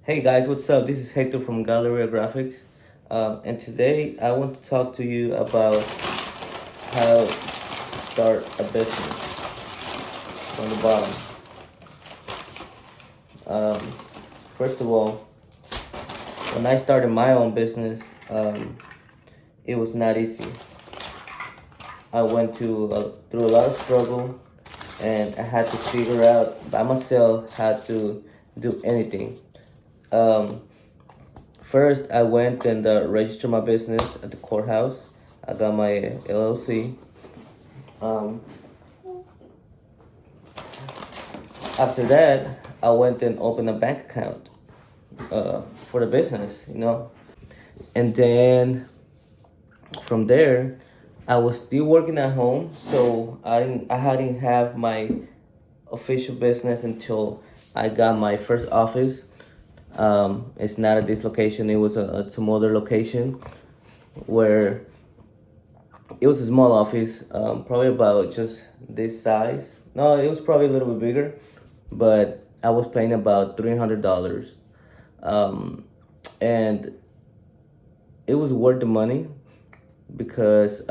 Hey guys, what's up? This is Hector from Galleria Graphics, and today I want to talk to you about how to start a business from the bottom. Um, First of all, when I started my own business, it was not easy. I went through a lot of struggle, and I had to figure out by myself how to do anything. Um, First, I went and registered my business at the courthouse. I got my LLC. Um, After that, I went and opened a bank account for the business. And then from there, I was still working at home, so I hadn't have my official business until I got my first office. It's not at this location; it was some other location where it was a small office, probably about just this size. No, it was probably a little bit bigger, but I was paying about $300, um, and it was worth the money because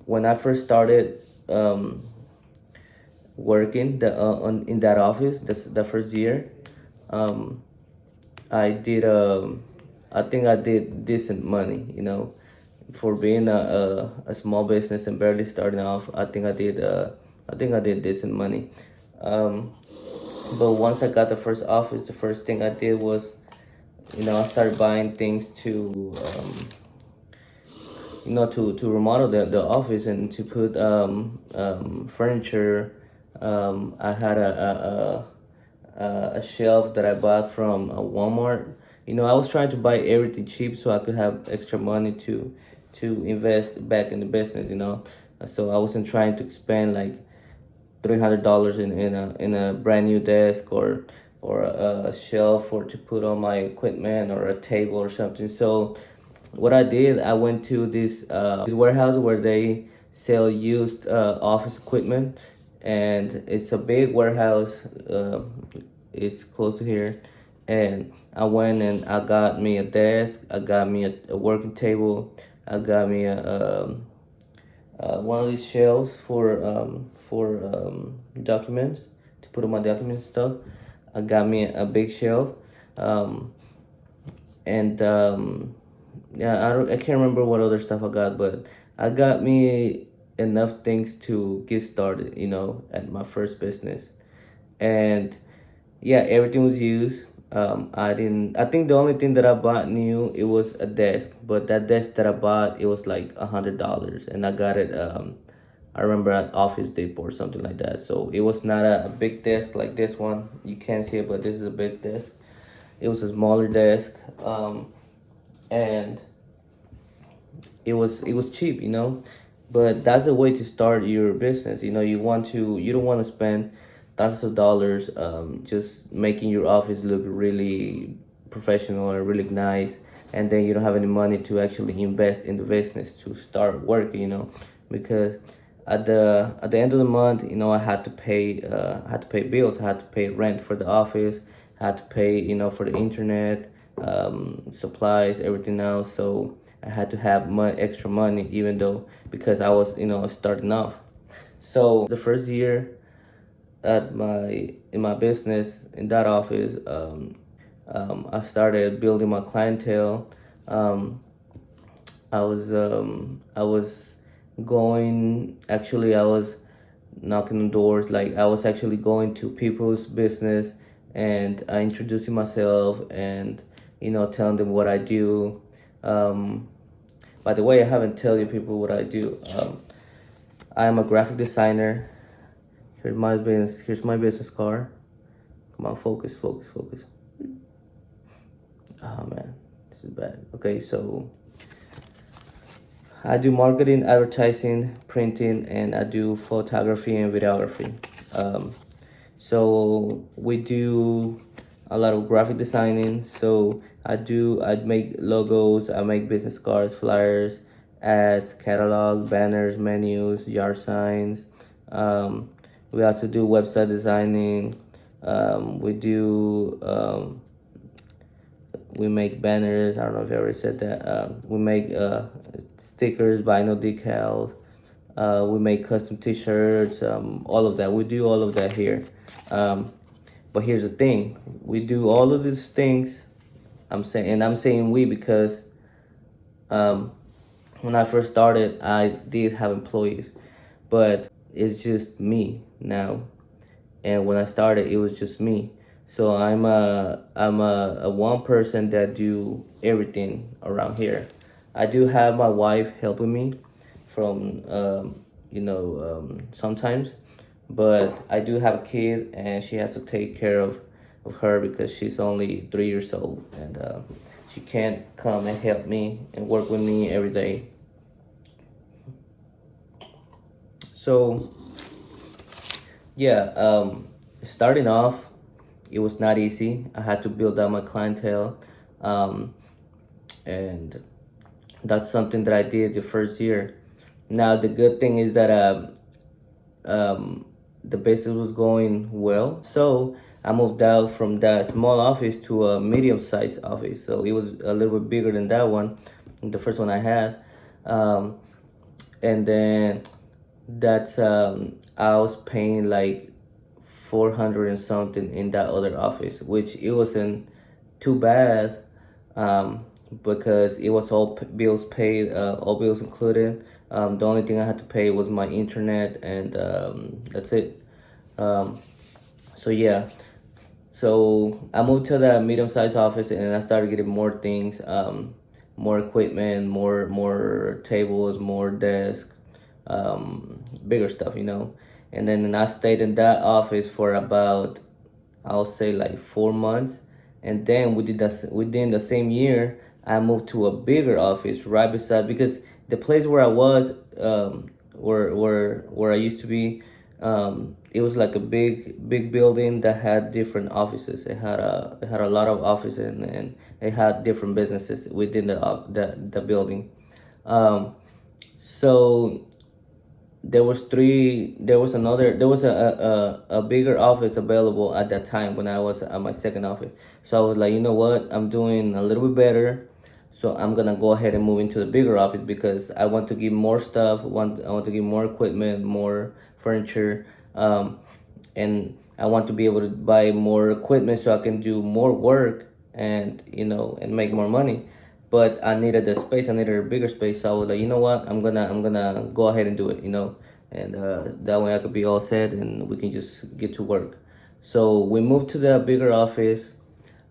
when I first started working in that office, the first year, um, I did I think I did decent money, for being a small business and barely starting off. I think I did decent money. Um, but once I got the first office, the first thing I did was, I started buying things to remodel the office and to put furniture. I had a shelf that I bought from Walmart. I was trying to buy everything cheap so I could have extra money to invest back in the business. So I wasn't trying to spend like $300 in a brand new desk or a shelf or to put all my equipment or a table or something. So what I did, I went to this warehouse where they sell used office equipment, and it's a big warehouse. It's close to here, and I went and I got me a desk. I got me a working table. I got me one of these shelves for documents to put all my documents stuff. I got me a big shelf, um, and yeah, I can't remember what other stuff I got, but I got me enough things to get started, at my first business. And yeah, everything was used. I didn't. I think the only thing that I bought new it was a desk, but that desk that I bought it was like $100, and I got it. I remember at Office Depot or something like that. So it was not a big desk like this one. You can't see it, but this is a big desk. It was a smaller desk, and it was cheap, but that's the way to start your business. You don't want to spend thousands of dollars just making your office look really professional and really nice, and then you don't have any money to actually invest in the business to start working, because at the end of the month, I had to pay bills. I had to pay rent for the office. I had to pay, for the internet, supplies, everything else. So I had to have extra money, even though because I was, starting off. So the first year in my business in that office, I started building my clientele. Um, I was going actually I was knocking on doors, like I was actually going to people's business and introducing myself and telling them what I do. Um, by the way, I haven't tell you people what I do. I am a graphic designer. Here's my business card. Come on, focus, focus, focus. Oh man, this is bad. Okay, so I do marketing, advertising, printing, and I do photography and videography. Um, so we do a lot of graphic designing. So I make logos, I make business cards, flyers, ads, catalog, banners, menus, yard signs. Um, we also do website designing. We do We make banners. I don't know if I already said that. We make stickers, vinyl decals. We make custom T-shirts. All of that. We do all of that here. Um, but here's the thing: we do all of these things. I'm saying we because um, when I first started, I did have employees, but it's just me now. And when I started, it was just me. So I'm a one person that do everything around here. I do have my wife helping me from sometimes, but I do have a kid and she has to take care of her because she's only 3 years old, and she can't come and help me and work with me every day. So yeah, starting off, it was not easy. I had to build up my clientele, um, and that's something that I did the first year. Now the good thing is that um, the business was going well, so I moved out from that small office to a medium-sized office. So it was a little bit bigger than that one, the first one I had, um, and then that's I was paying like 400 and something in that other office, which it wasn't too bad, because it was all bills paid, all bills included. The only thing I had to pay was my internet, and that's it. Um, so yeah, so I moved to the medium-sized office, and I started getting more things, more equipment, more tables, more desk, bigger stuff, And then I stayed in that office for about, I'll say like 4 months, and then within the same year I moved to a bigger office right beside, because the place where I was, where I used to be, it was like a big building that had different offices. It had a lot of offices, and it had different businesses within the building. Um, so there was a bigger office available at that time when I was at my second office. So I was like, you know what, I'm doing a little bit better, so I'm gonna go ahead and move into the bigger office because I want to get more stuff. I want to get more equipment, more furniture, and I want to be able to buy more equipment so I can do more work, and and make more money. But I needed the space. I needed a bigger space. So I was like, you know what? I'm gonna go ahead and do it. And that way I could be all set and we can just get to work. So we moved to the bigger office,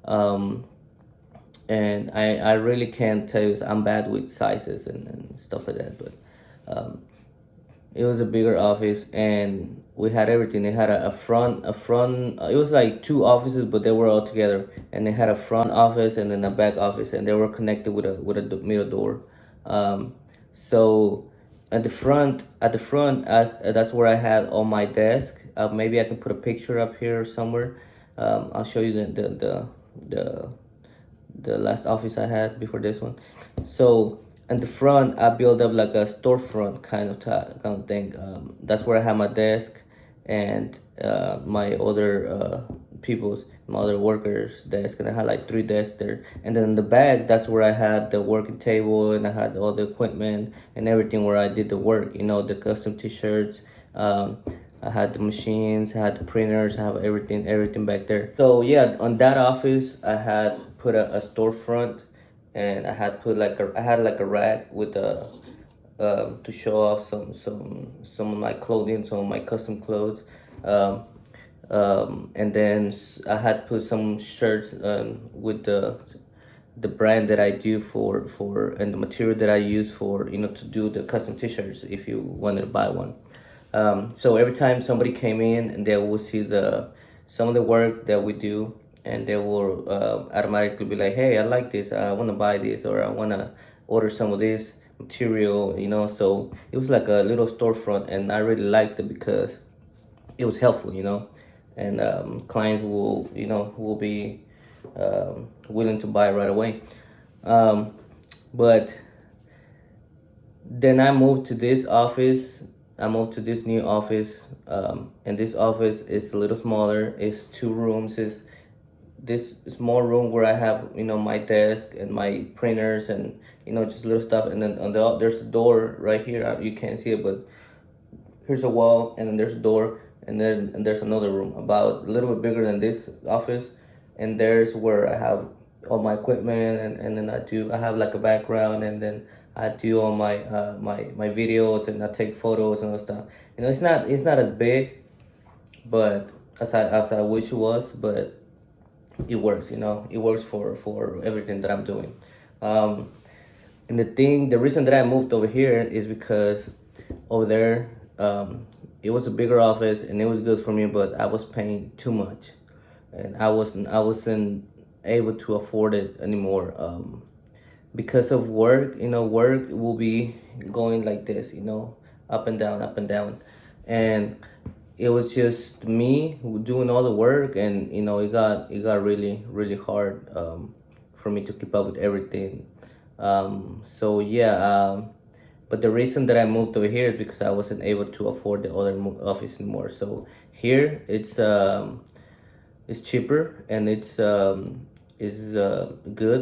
um, and I really can't tell you. I'm bad with sizes and stuff like that, but um, it was a bigger office, and we had everything. They had a front. It was like two offices, but they were all together. And they had a front office and then a back office, and they were connected with a middle door. Um, so at the front, as that's where I had all my desk. Maybe I can put a picture up here somewhere. I'll show you the the last office I had before this one. So in the front, I built up like a storefront kind of thing. That's where I had my desk and my other my other workers' desk, and I had like three desks there. And then in the back, that's where I had the working table, and I had all the equipment and everything where I did the work. The custom T-shirts. I had the machines, I had the printers, I have everything back there. So yeah, on that office, I had put a storefront, and I had like a rack with to show off some of my clothing, some of my custom clothes. Um, and then I had put some shirts with the brand that I do for and the material that I use for to do the custom T-shirts if you wanted to buy one. So every time somebody came in, and they will see some of the work that we do, and they will automatically be like, hey, I like this, I want to buy this, or I want to order some of this material. So it was like a little storefront, and I really liked it because it was helpful. And clients will be willing to buy right away. But then I moved to this office. I moved to this new office, and this office is a little smaller. It's two rooms. It's this small room where I have, my desk and my printers and, just little stuff. And then there's a door right here. You can't see it, but here's a wall, and then there's a door, and there's another room about a little bit bigger than this office, and there's where I have all my equipment, and then I have like a background, and then I do all my videos, and I take photos and all stuff. It's not as big, but as I wish it was, but it works. It works for everything that I'm doing. Um, and the reason that I moved over here is because over there, it was a bigger office and it was good for me, but I was paying too much, and I wasn't able to afford it anymore. Because of work, work will be going like this, up and down, and it was just me doing all the work, and it got really really hard, for me to keep up with everything. So yeah, but the reason that I moved over here is because I wasn't able to afford the other office anymore. So here it's cheaper, and it's good,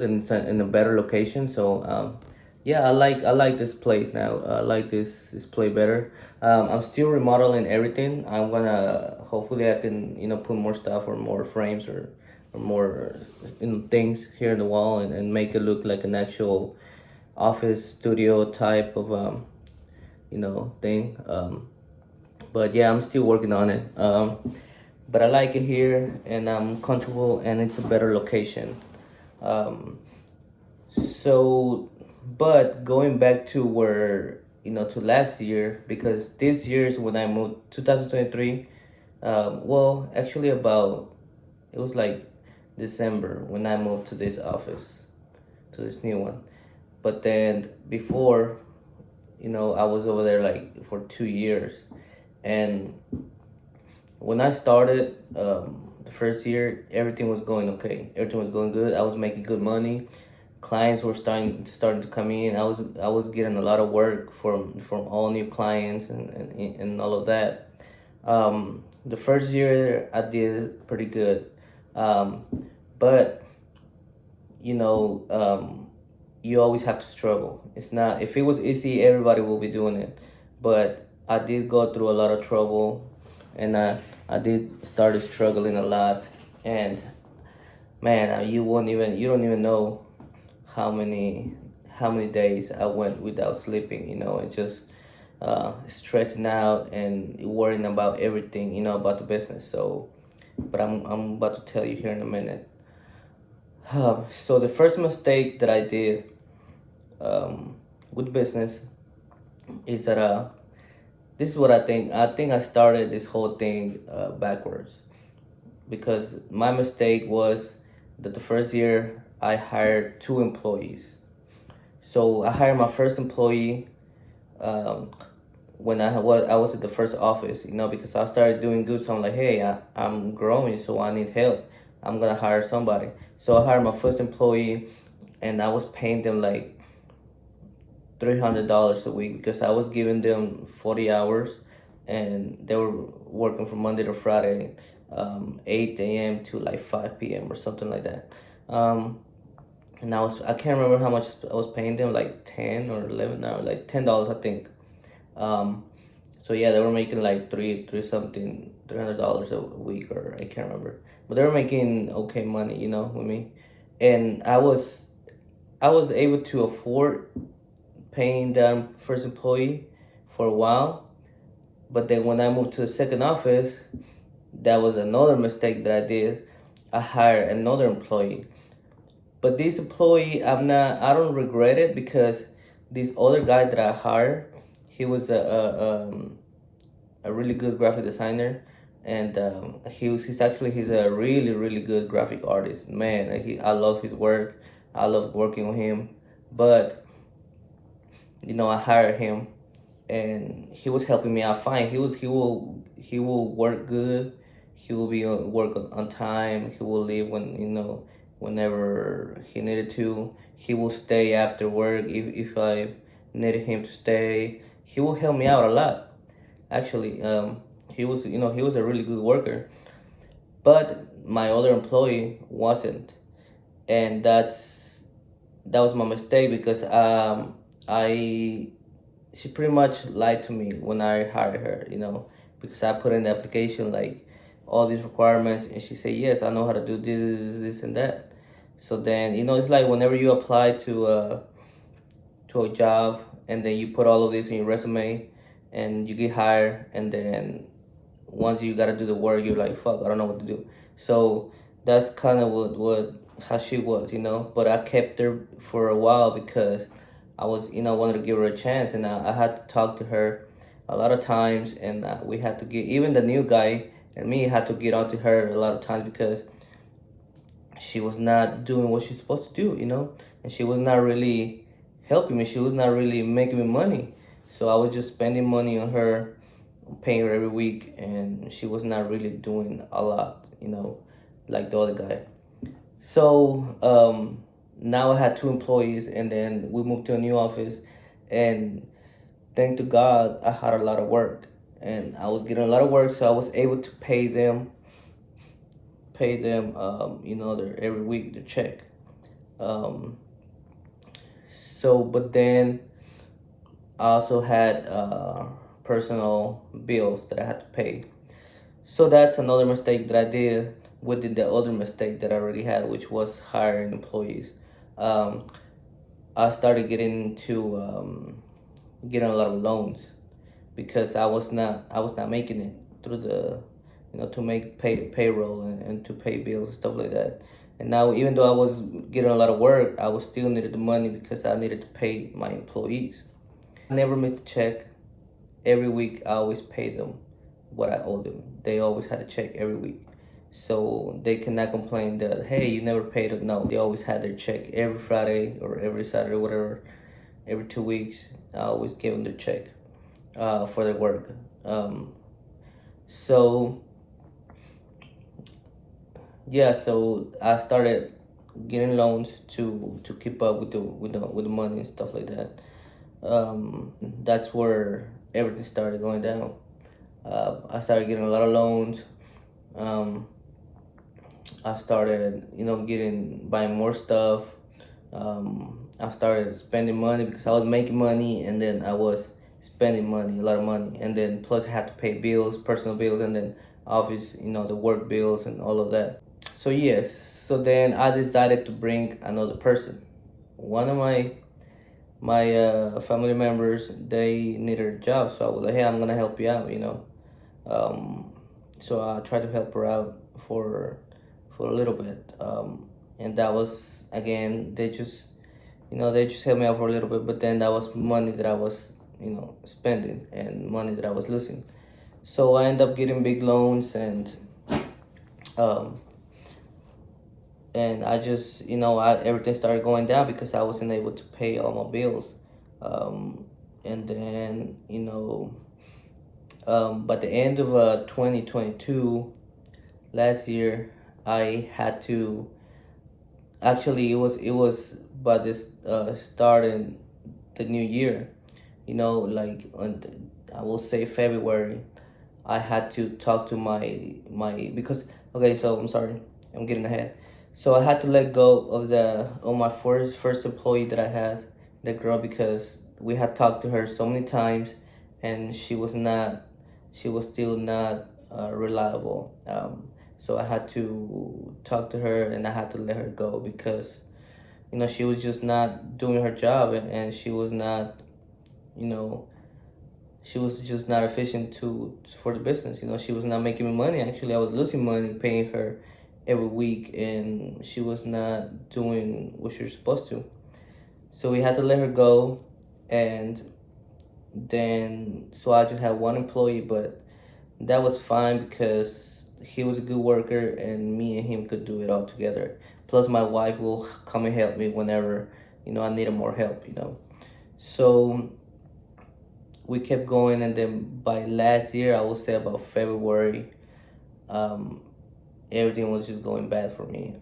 and it's in a better location. So yeah, I like this place now. I like this place better. I'm still remodeling everything. I'm gonna, hopefully I can, put more stuff, or more frames, or more, things here in the wall, and make it look like an actual office studio type of, thing. But yeah, I'm still working on it. But I like it here, and I'm comfortable, and it's a better location. Um, so, but going back to where, to last year, because this year is when I moved, 2023. Well, actually, it was like December when I moved to this office, to this new one. But then before, I was over there like for 2 years, and when I started, the first year, everything was going okay. Everything was going good. I was making good money. Clients were starting to come in. I was getting a lot of work from all new clients, and all of that. The first year I did pretty good, um, but you always have to struggle. It's not, if it was easy, everybody will be doing it, but I did go through a lot of trouble, and I did started struggling a lot, and man, you don't even know how many days I went without sleeping. And just stressing out and worrying about everything, about the business. So, but I'm about to tell you here in a minute. So the first mistake that I did, with business, is that this is what I think. I think I started this whole thing backwards, because my mistake was that the first year I hired two employees. So I hired my first employee, um, when I was at the first office, because I started doing good. So I'm like, hey, I'm growing, so I need help. I'm gonna hire somebody. So I hired my first employee, and I was paying them like $300 a week, because I was giving them 40 hours, and they were working from Monday to Friday, 8 a.m. to like 5 p.m. or something like that. Um, and I can't remember how much I was paying them, like 10 or 11 hours, like $10, I think. Um, so yeah, they were making like three something, $300 a week, or I can't remember, but they were making okay money, with me, and I was able to afford paying that first employee for a while. But then when I moved to the second office, that was another mistake that I did. I hired another employee. But this employee, I don't regret it, because this other guy that I hired, he was a really good graphic designer, and he's a really really good graphic artist. Man, I love his work. I love working with him. But I hired him, and he was helping me out fine. He will work good. He will be on work on time. He will leave whenever he needed to. He will stay after work if I needed him to stay. He will help me out a lot. Actually, he was a really good worker. But my other employee wasn't, and that was my mistake because I she pretty much lied to me when I hired her, because I put in the application like all these requirements, and she said, yes, I know how to do this, and that. So then, it's like whenever you apply to a job and then you put all of this in your resume and you get hired, and then once you gotta do the work, you're like, fuck, I don't know what to do. So that's kind of what how she was, But I kept her for a while because I was, wanted to give her a chance, and I had to talk to her a lot of times, and we had to get even the new guy and me had to get onto her a lot of times because she was not doing what she's supposed to do, and she was not really helping me. She was not really making me money, so I was just spending money on her, paying her every week, and she was not really doing a lot, like the other guy. So now I had two employees, and then we moved to a new office, and thank to God I had a lot of work, and I was getting a lot of work, so I was able to pay them, their every week their check. Um, but then I also had personal bills that I had to pay. So that's another mistake that I did within the other mistake that I already had, which was hiring employees. Um, I started getting a lot of loans because I was not making it through the to make payroll and to pay bills and stuff like that. And now, even though I was getting a lot of work, I was still needed the money because I needed to pay my employees. I never missed a check. Every week I always paid them what I owed them. They always had a check every week. So they cannot complain that, hey, you never paid them. No, they always had their check every Friday or every Saturday, whatever, every 2 weeks. I always gave them their check for their work. So yeah, so I started getting loans to keep up with the money and stuff like that. That's where everything started going down. I started getting a lot of loans. Um, I started, buying more stuff. I started spending money because I was making money, and then I was spending money, a lot of money, and then plus I had to pay bills, personal bills, and then office, the work bills and all of that. So yes, so then I decided to bring another person. One of my family members, they needed a job, so I was like, hey, I'm gonna help you out. Um, so I tried to help her out for a little bit, and that was, again, they just helped me out for a little bit, but then that was money that I was spending and money that I was losing. So I ended up getting big loans, um, and I just, everything started going down because I wasn't able to pay all my bills. Um, and then, by the end of 2022, last year, I had to, actually, it was by this starting the new year, like I will say February. I had to talk to my because, okay, so I'm sorry, I'm getting ahead. So I had to let go of my first employee that I had, the girl, because we had talked to her so many times, and she was still not reliable. So I had to talk to her, and I had to let her go because she was just not doing her job, and she was not, you know she was just not efficient for the business. She was not making me money. Actually, I was losing money paying her every week, and she was not doing what she was supposed to. So we had to let her go, and then so I just had one employee, but that was fine because he was a good worker, and me and him could do it all together. Plus, my wife will come and help me whenever I needed more help. So we kept going, and then by last year, I would say about February, um, everything was just going bad for me.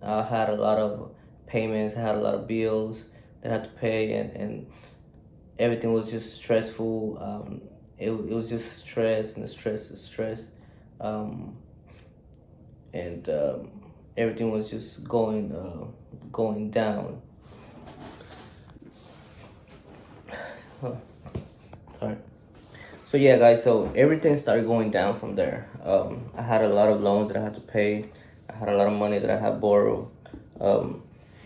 I had a lot of payments, I had a lot of bills that I had to pay, and everything was just stressful. It was just stress and stress and stress. Um, and everything was just going down. Huh, sorry. So yeah, guys. So everything started going down from there. I had a lot of loans that I had to pay. I had a lot of money that I had borrowed, um,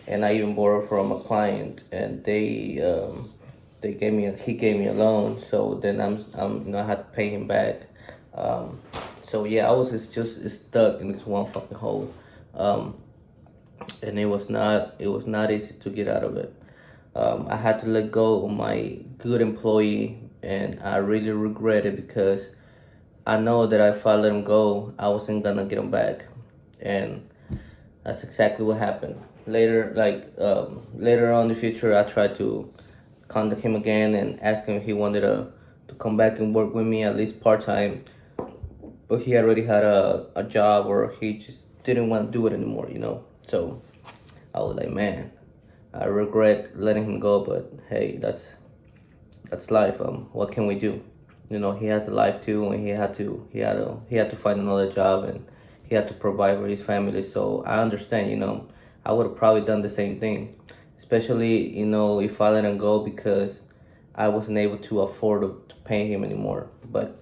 and I even borrowed from a client, and they gave me he gave me a loan. So then I had to pay him back. Um, so yeah, I was just stuck in this one fucking hole, um, and it was not easy to get out of it. I had to let go of my good employee, and I really regret it because I know that if I let him go, I wasn't gonna get him back, and that's exactly what happened. Later on in the future, I tried to contact him again and ask him if he wanted to come back and work with me at least part time, but he already had a job or he just didn't want to do it anymore, So I was like, man, I regret letting him go, but hey, that's life. What can we do? He has a life too, and he had to find another job, and he had to provide for his family. So I understand. I would have probably done the same thing, especially if I let him go because I wasn't able to afford to pay him anymore. But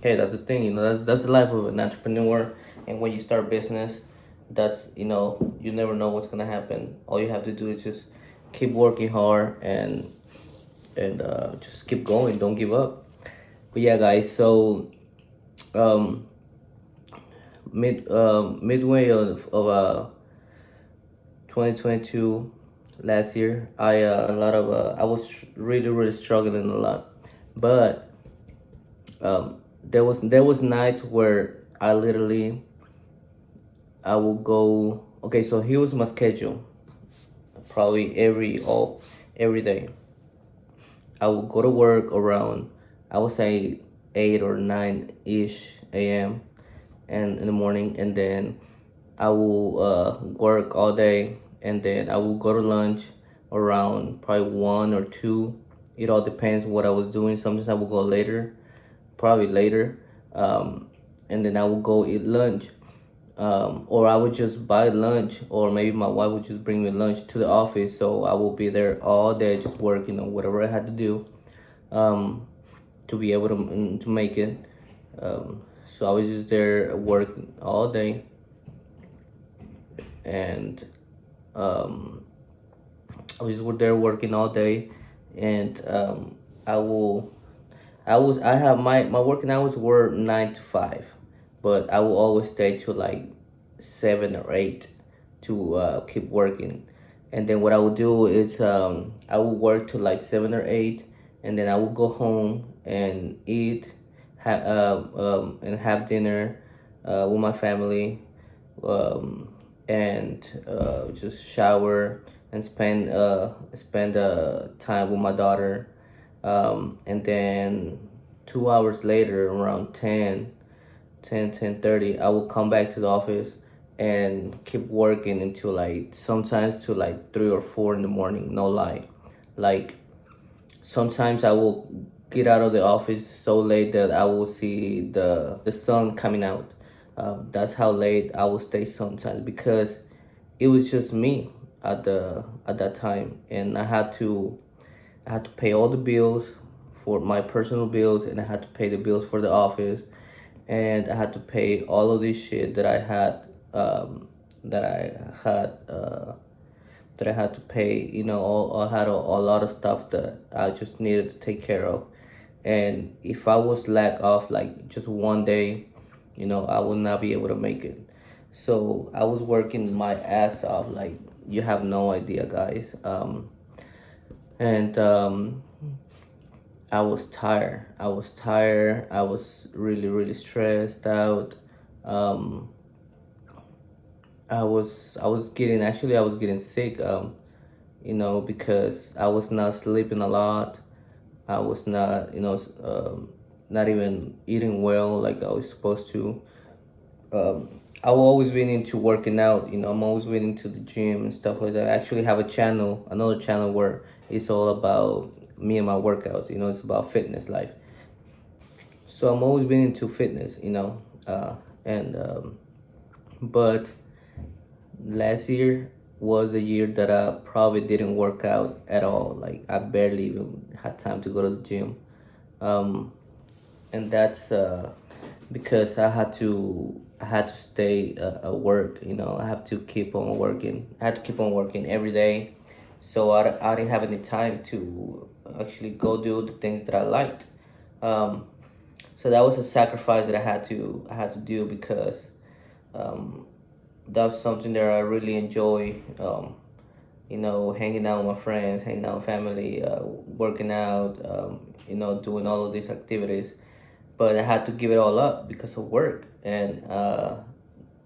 hey, that's the thing. That's the life of an entrepreneur, and when you start business, that's you never know what's gonna happen. All you have to do is just keep working hard and just keep going. Don't give up. But yeah, guys. So um, midway of 2022 last year, I was really struggling a lot, but there was nights where I will go. Okay, so here was my schedule. Probably every day. I will go to work around, I would say 8 or 9 ish a.m. and in the morning, and then I will work all day, and then I will go to lunch around probably 1 or 2. It all depends what I was doing. Sometimes I will go later, probably later, and then I will go eat lunch, or I would just buy lunch, or maybe my wife would just bring me lunch to the office. So I will be there all day just working on whatever I had to do, um, to be able to make it. So I was just there working all day, and um, I was there working all day, and I will. I have my working hours were 9 to 5, but I will always stay till like 7 or 8 to keep working, and then what I will do is I will work till like 7 or 8, and then I will go home and eat, and have dinner with my family, um, and just shower and spend time with my daughter, and then 2 hours later, around 10:30, I will come back to the office and keep working until like sometimes to like 3 or 4 in the morning. No lie, like sometimes I will get out of the office so late that I will see the sun coming out. That's how late I will stay sometimes because it was just me at that time, and I had to pay all the bills for my personal bills, and I had to pay the bills for the office, and I had to pay all of this shit that I had that I had to pay. I had a lot of stuff that I just needed to take care of, and if I was lack off like just one day, I would not be able to make it. So I was working my ass off, like you have no idea, guys. And I was tired. I was tired. I was really stressed out. Um, I was getting sick. Because I was not sleeping a lot. I was not, not even eating well like I was supposed to. I will always been into working out. I'm always been into the gym and stuff like that. I actually have another channel where it's all about me and my workouts. It's about fitness life. So I'm always been into fitness. And But last year was a year that I probably didn't work out at all. Like I barely even had time to go to the gym. Um, and that's because I had to stay at work. I have to keep on working. I had to keep on working every day, so I didn't have any time to actually go do the things that I liked. Um, so that was a sacrifice that I had to do because um, that's something that I really enjoy. Hanging out with my friends, hanging out with family, working out, doing all of these activities. But I had to give it all up because of work. And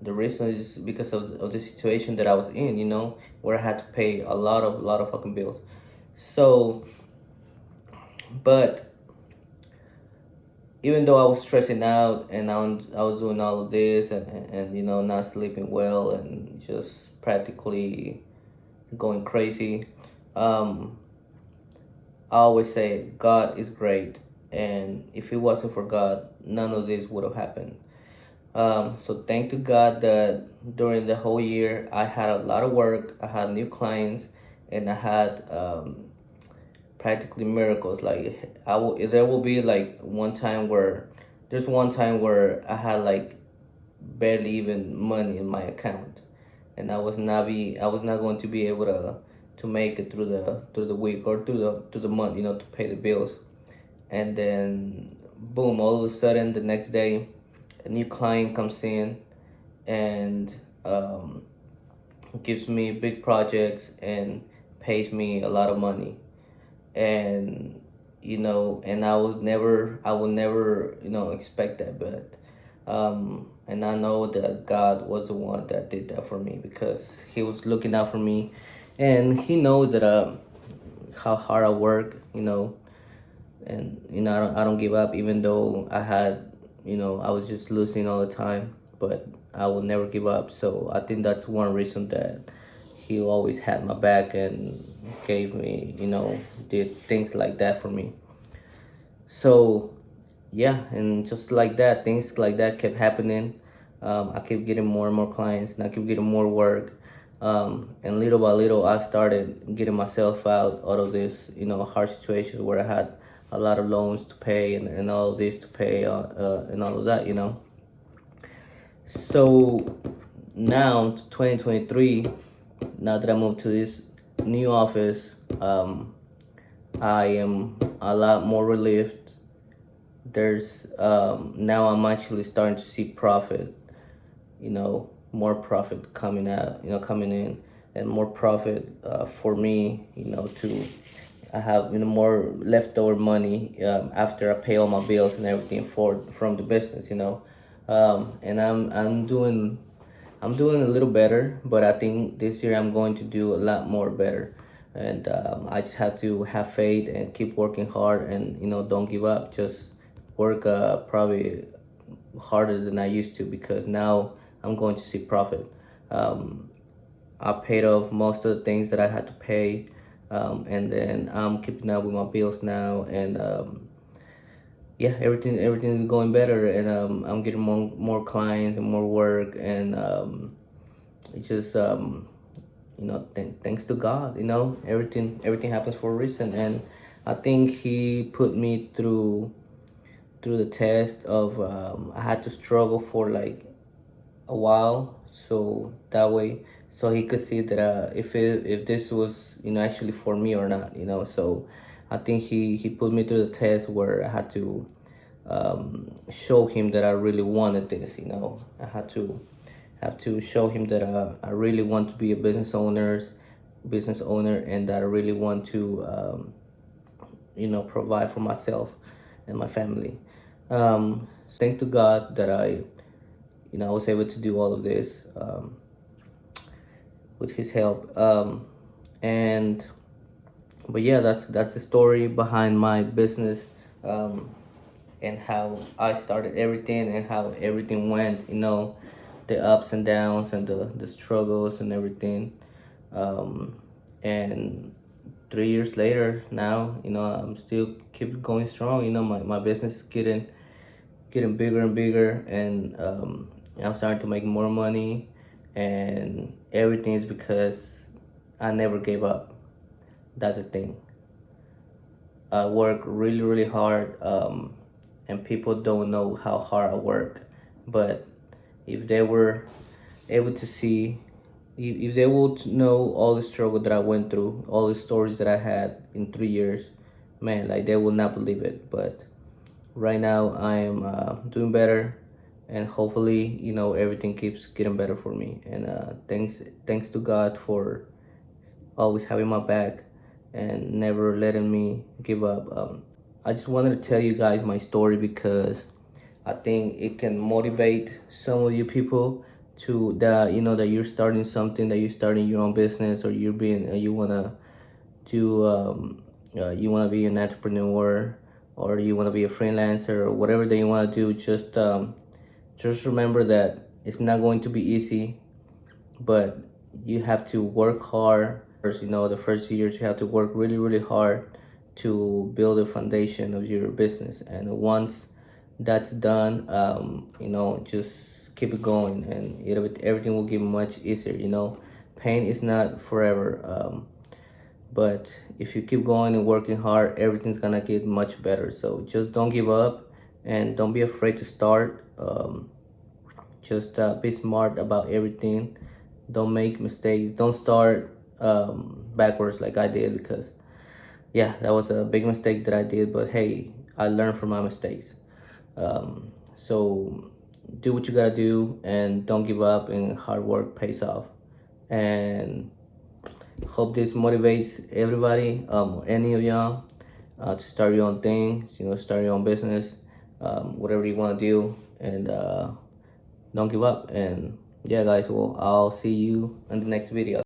the reason is because of the situation that I was in, where I had to pay a lot of fucking bills. So, but even though I was stressing out and I was doing all of this and not sleeping well and just practically going crazy, um, I always say God is great, and if it wasn't for God, none of this would have happened. So thank to God that during the whole year I had a lot of work, I had new clients, and I had practically miracles. Like there will be like one time where I had like barely even money in my account, and I was not going to be able to make it through the week or through the month, to pay the bills. And then boom, all of a sudden the next day a new client comes in and gives me big projects and pays me a lot of money. And and I would never expect that. But and I know that God was the one that did that for me, because he was looking out for me, and he knows that how hard I work, and I don't give up, even though I was just losing all the time. But I will never give up. So I think that's one reason that he always had my back and gave me, did things like that for me. So yeah, and just like that, things like that kept happening. I kept getting more and more clients, and I kept getting more work. And little by little, I started getting myself out of this, hard situations where I had a lot of loans to pay, and all of this to pay, and all of that. So now, 2023, now that I moved to this new office, I am a lot more relieved. There's now I'm actually starting to see profit, more profit coming out, coming in, and more profit for me, to I have more leftover money after I pay all my bills and everything from the business, and I'm doing a little better. But I think this year I'm going to do a lot more better. And I just have to have faith and keep working hard, and don't give up. Just work probably harder than I used to, because now I'm going to see profit. Um, I paid off most of the things that I had to pay, and then I'm keeping up with my bills now, and yeah, everything is going better, and I'm getting more clients and more work, and it's just thanks to God, everything happens for a reason. And I think He put me through the test of I had to struggle for like a while, so that way, so he could see that if this was actually for me or not. So I think he put me through the test where I had to show him that I really wanted this. I had to have to show him that I really want to be a business owner, and that I really want to provide for myself and my family. Thank to God that I was able to do all of this with His help. And but yeah, that's the story behind my business, and how I started everything and how everything went. The ups and downs and the struggles and everything. And 3 years later, now I'm still keep going strong. My business is getting bigger and bigger, and and I'm starting to make more money, and everything is because I never gave up. That's the thing. I work really, really hard, and people don't know how hard I work. But if they were able to see, if they would know all the struggle that I went through, all the stories that I had in 3 years, man, like they will not believe it. But right now, I am doing better, and hopefully, everything keeps getting better for me. And thanks to God for always having my back and never letting me give up. I just wanted to tell you guys my story because I think it can motivate some of you people to that that you're starting something, that you're starting your own business, or you're being you wanna do you wanna be an entrepreneur, or you wanna be a freelancer, or whatever that you wanna do. Just remember that it's not going to be easy, but you have to work hard. First, the first 2 years you have to work really, really hard to build a foundation of your business. And once that's done, just keep it going, and everything will get much easier. Pain is not forever, but if you keep going and working hard, everything's gonna get much better. So just don't give up, and don't be afraid to start. Just be smart about everything. Don't make mistakes. Don't start backwards like I did, because yeah, that was a big mistake that I did. But hey, I learned from my mistakes. So do what you gotta do, and don't give up, and hard work pays off. And hope this motivates everybody, any of y'all, to start your own things, start your own business, whatever you want to do. And don't give up. And yeah, guys, well, I'll see you in the next video.